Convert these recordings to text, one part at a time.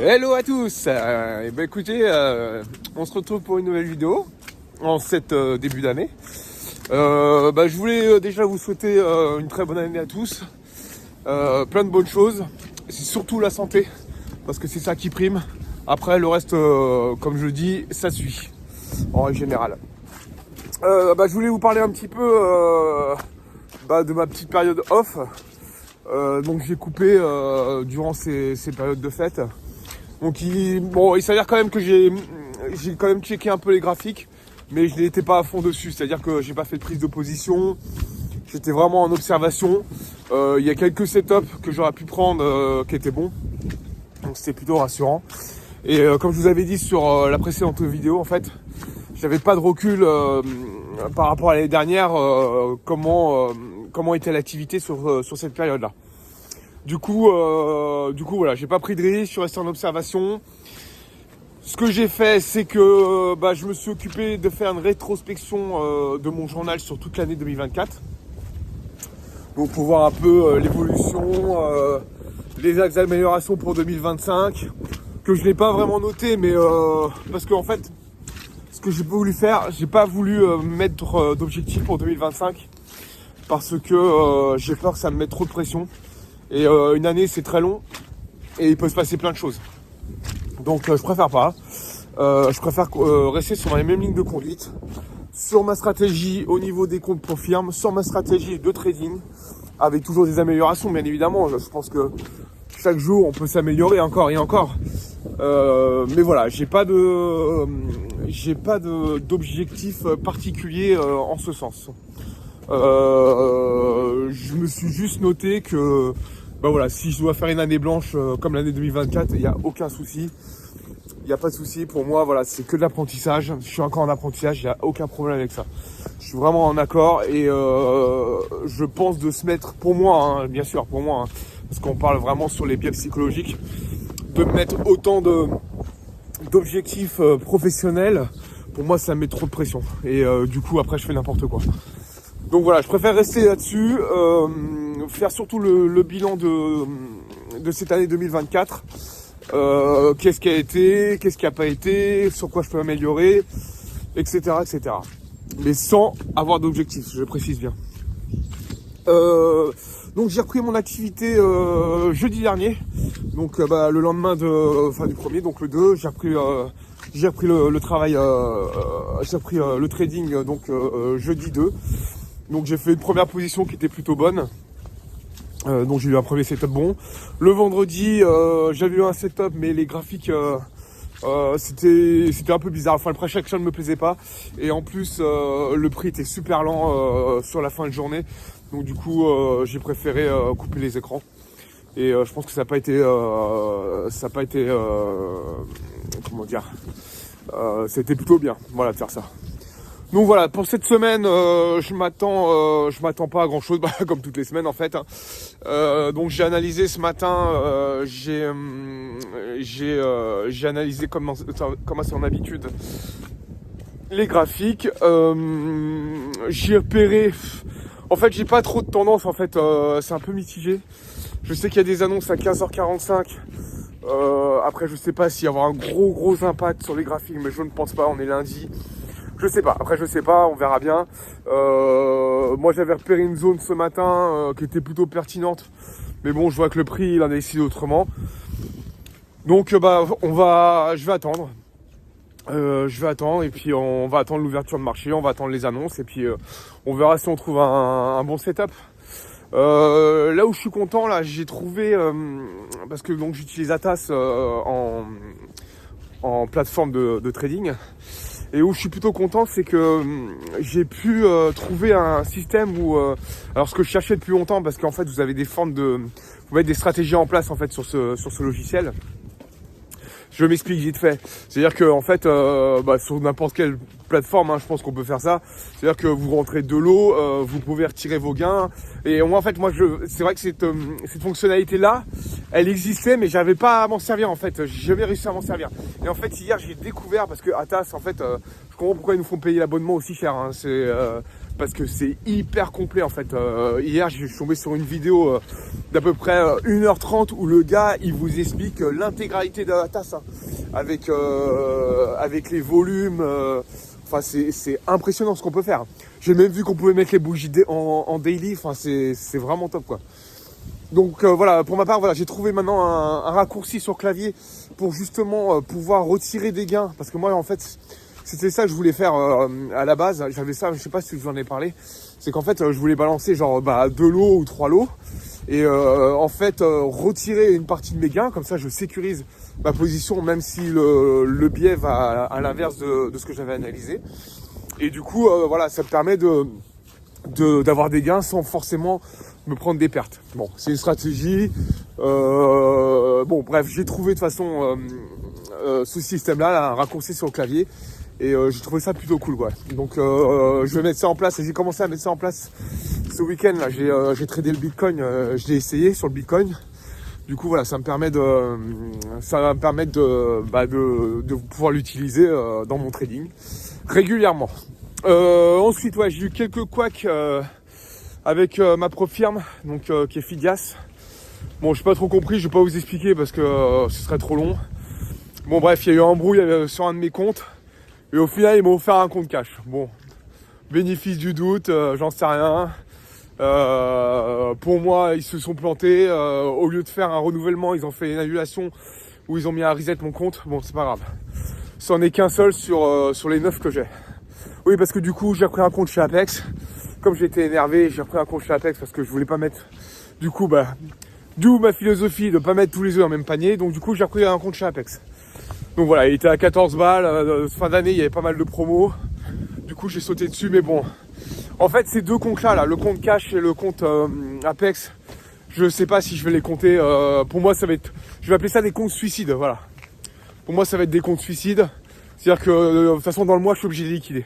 Hello à tous. Écoutez, on se retrouve pour une nouvelle vidéo en cette début d'année. Je voulais déjà vous souhaiter une très bonne année à tous, plein de bonnes choses. C'est surtout la santé, parce que c'est ça qui prime. Après le reste, comme je dis, ça suit en règle générale. Je voulais vous parler un petit peu de ma petite période off. Donc j'ai coupé durant ces périodes de fête. Donc il s'avère quand même que j'ai quand même checké un peu les graphiques, mais je n'étais pas à fond dessus. C'est-à-dire que j'ai pas fait de prise de position. J'étais vraiment en observation. Il y a quelques setups que j'aurais pu prendre qui étaient bons. Donc c'était plutôt rassurant. Et comme je vous avais dit sur la précédente vidéo, en fait, j'avais pas de recul par rapport à l'année dernière, comment était l'activité sur cette période-là. Du coup, voilà, j'ai pas pris de risque, je suis resté en observation. Ce que j'ai fait, c'est que je me suis occupé de faire une rétrospection de mon journal sur toute l'année 2024. Donc pour voir un peu l'évolution, les axes d'amélioration pour 2025, que je n'ai pas vraiment noté, mais parce qu'en fait, ce que j'ai pas voulu faire, j'ai pas voulu mettre d'objectif pour 2025 parce que j'ai peur que ça me mette trop de pression. Et une année c'est très long et il peut se passer plein de choses. Donc je préfère pas. Je préfère rester sur ma même ligne de conduite, sur ma stratégie au niveau des comptes pour firme, sur ma stratégie de trading, avec toujours des améliorations bien évidemment. Je pense que chaque jour on peut s'améliorer encore et encore. Mais voilà, j'ai pas d'objectif particulier en ce sens. Je me suis juste noté que si je dois faire une année blanche comme l'année 2024, il n'y a aucun souci. Il n'y a pas de souci pour moi, voilà, c'est que de l'apprentissage. Je suis encore en apprentissage, il n'y a aucun problème avec ça. Je suis vraiment en accord et je pense de se mettre, pour moi, bien sûr, pour moi, parce qu'on parle vraiment sur les biais psychologiques, de me mettre autant d'objectifs professionnels. Pour moi, ça me met trop de pression. Et du coup, après, je fais n'importe quoi. Donc voilà, je préfère rester là-dessus, faire surtout le bilan de cette année 2024. Qu'est-ce qui a été, qu'est-ce qui n'a pas été, sur quoi je peux améliorer, etc., etc. Mais sans avoir d'objectif, je précise bien. Donc j'ai repris mon activité jeudi dernier, donc le lendemain du premier, donc le 2, j'ai repris le travail, j'ai repris le trading donc jeudi 2. Donc j'ai fait une première position qui était plutôt bonne. Donc j'ai eu un premier setup bon. Le vendredi, j'avais eu un setup, mais les graphiques, c'était un peu bizarre. Enfin, le price action ne me plaisait pas. Et en plus, le prix était super lent sur la fin de journée. Donc du coup, j'ai préféré couper les écrans. Et je pense que ça n'a pas été, c'était plutôt bien, voilà, de faire ça. Donc voilà, pour cette semaine, je m'attends pas à grand chose, comme toutes les semaines en fait. Donc j'ai analysé ce matin, j'ai analysé comme à son habitude les graphiques. J'ai repéré, en fait j'ai pas trop de tendance en fait, c'est un peu mitigé. Je sais qu'il y a des annonces à 15h45. Après je sais pas s'il y aura un gros impact sur les graphiques, mais je ne pense pas, on est lundi. Je sais pas, après je sais pas, on verra bien. Moi j'avais repéré une zone ce matin qui était plutôt pertinente. Mais bon, je vois que le prix il en a décidé autrement. Donc je vais attendre. Et puis on va attendre l'ouverture de marché, on va attendre les annonces et puis on verra si on trouve un bon setup. Là où je suis content, là j'ai trouvé, parce que donc j'utilise Atas en plateforme de trading. Et où je suis plutôt content, c'est que j'ai pu trouver un système où, alors ce que je cherchais depuis longtemps, parce qu'en fait vous avez vous mettez des stratégies en place en fait sur ce logiciel. Je m'explique vite fait. C'est-à-dire que en fait, sur n'importe quelle plateforme, je pense qu'on peut faire ça. C'est-à-dire que vous rentrez de l'eau, vous pouvez retirer vos gains. Et moi, en fait, c'est vrai que cette fonctionnalité-là, elle existait, mais j'avais pas à m'en servir en fait. J'ai jamais réussi à m'en servir. Et en fait, hier, j'ai découvert parce que Atas, en fait, je comprends pourquoi ils nous font payer l'abonnement aussi cher. parce que c'est hyper complet en fait. Hier, je suis tombé sur une vidéo d'à peu près 1h30 où le gars, il vous explique l'intégralité de la tasse, hein, avec les volumes. Enfin, c'est impressionnant ce qu'on peut faire. J'ai même vu qu'on pouvait mettre les bougies en daily. Enfin, c'est vraiment top, quoi. Donc voilà, pour ma part, voilà, j'ai trouvé maintenant un raccourci sur clavier pour justement pouvoir retirer des gains. Parce que moi, en fait, c'était ça que je voulais faire à la base. J'avais ça, je sais pas si je vous en ai parlé. C'est qu'en fait, je voulais balancer genre 2 lots ou 3 lots. Et en fait, retirer une partie de mes gains. Comme ça, je sécurise ma position, même si le biais va à l'inverse de ce que j'avais analysé. Et du coup, voilà, ça me permet d'avoir des gains sans forcément me prendre des pertes. Bon, c'est une stratégie. Bon, bref, j'ai trouvé de toute façon ce système-là, là, un raccourci sur le clavier. Et j'ai trouvé ça plutôt cool, quoi. Donc, je vais mettre ça en place. Et j'ai commencé à mettre ça en place ce week-end. Là, j'ai tradé le Bitcoin. Je l'ai essayé sur le Bitcoin. Du coup, voilà, ça va me permettre de pouvoir l'utiliser dans mon trading régulièrement. Ensuite, ouais, j'ai eu quelques couacs avec ma propre firme, donc qui est Fidias. Bon, je n'ai pas trop compris, je vais pas vous expliquer parce que ce serait trop long. Bon, bref, il y a eu un embrouille sur un de mes comptes et au final, ils m'ont offert un compte cash. Bon, bénéfice du doute, j'en sais rien. Pour moi, ils se sont plantés. Au lieu de faire un renouvellement, ils ont fait une annulation où ils ont mis un reset mon compte. Bon, c'est pas grave. C'en est qu'un seul sur les 9 que j'ai. Oui, parce que du coup, j'ai repris un compte chez Apex. Comme j'étais énervé, j'ai repris un compte chez Apex parce que je voulais pas mettre... Du coup, d'où ma philosophie de pas mettre tous les œufs dans le même panier. Donc du coup, j'ai repris un compte chez Apex. Donc voilà, il était à 14 balles. Fin d'année, il y avait pas mal de promos. Du coup, j'ai sauté dessus, mais bon... En fait, ces deux comptes-là, le compte cash et le compte Apex, je sais pas si je vais les compter. Pour moi, ça va être... Je vais appeler ça des comptes suicides, voilà. Pour moi, ça va être des comptes suicides. C'est-à-dire que, de toute façon, dans le mois, je suis obligé de liquider.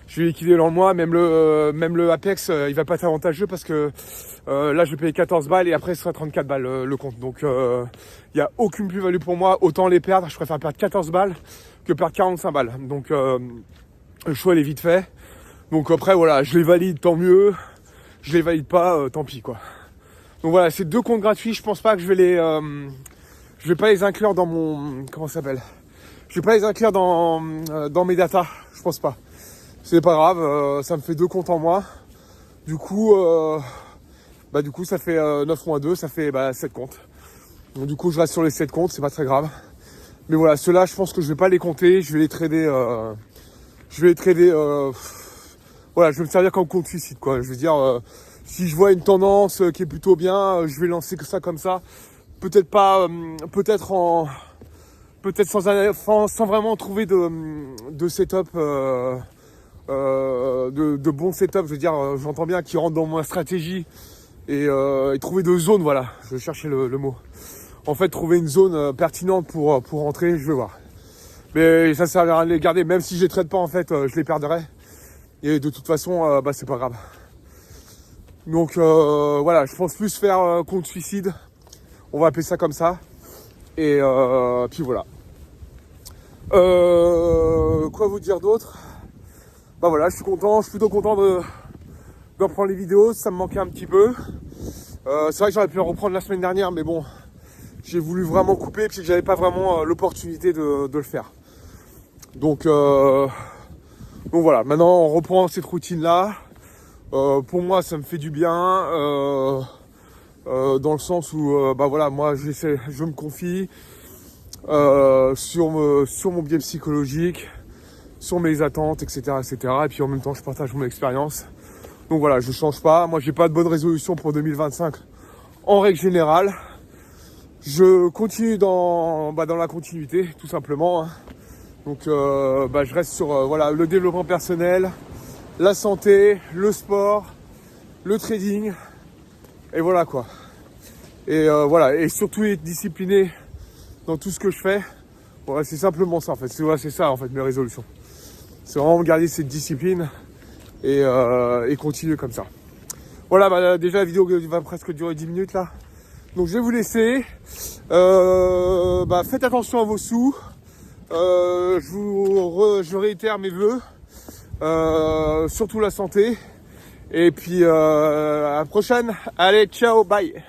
Je vais liquider dans le mois, même le Apex, il va pas être avantageux parce que là, je vais payer 14 balles et après, ce sera 34 balles le compte. Donc, il n'y a aucune plus-value pour moi. Autant les perdre, je préfère perdre 14 balles que perdre 45 balles. Donc, le choix, il est vite fait. Donc après, voilà, je les valide, tant mieux. Je les valide pas, tant pis, quoi. Donc voilà, c'est 2 comptes gratuits. Je pense pas que je vais pas les inclure dans mon... Comment ça s'appelle ? Je vais pas les inclure dans mes datas. Je pense pas. C'est pas grave, ça me fait 2 comptes en moins. Du coup, ça fait 9 moins 2, ça fait 7 comptes. Donc du coup, je reste sur les 7 comptes, c'est pas très grave. Mais voilà, ceux-là, je pense que je vais pas les compter. Je vais les trader... Voilà, je vais me servir comme compte suicide, quoi. Je veux dire, si je vois une tendance qui est plutôt bien, je vais lancer que ça comme ça. Peut-être pas, peut-être sans vraiment trouver de setup, de bons setup. Je veux dire, j'entends bien qui rentrent dans ma stratégie et trouver de zones, voilà. Je cherchais le mot. En fait, trouver une zone pertinente pour rentrer, je vais voir. Mais ça servira à les garder, même si je les trade pas, en fait, je les perdrai. Et de toute façon, c'est pas grave. Donc voilà, je pense plus faire compte suicide. On va appeler ça comme ça. Et puis voilà. Quoi vous dire d'autre ? Voilà, je suis plutôt content de reprendre les vidéos. Ça me manquait un petit peu. C'est vrai que j'aurais pu en reprendre la semaine dernière, mais bon, j'ai voulu vraiment couper puis que j'avais pas vraiment l'opportunité de le faire. Donc voilà, maintenant on reprend cette routine-là. Pour moi, ça me fait du bien, dans le sens où, voilà, moi, je me confie sur mon biais psychologique, sur mes attentes, etc., etc. Et puis en même temps, je partage mon expérience. Donc voilà, je change pas. Moi, j'ai pas de bonne résolution pour 2025 en règle générale. Je continue dans la continuité, tout simplement, hein. Donc je reste sur le développement personnel, la santé, le sport, le trading, et voilà quoi. Et et surtout être discipliné dans tout ce que je fais. Voilà, c'est simplement ça en fait. C'est ça en fait mes résolutions. C'est vraiment garder cette discipline et continuer comme ça. Voilà, déjà la vidéo va presque durer 10 minutes là. Donc je vais vous laisser. Faites attention à vos sous. Je réitère mes vœux, surtout la santé, Et puis à la prochaine. Allez, ciao, bye.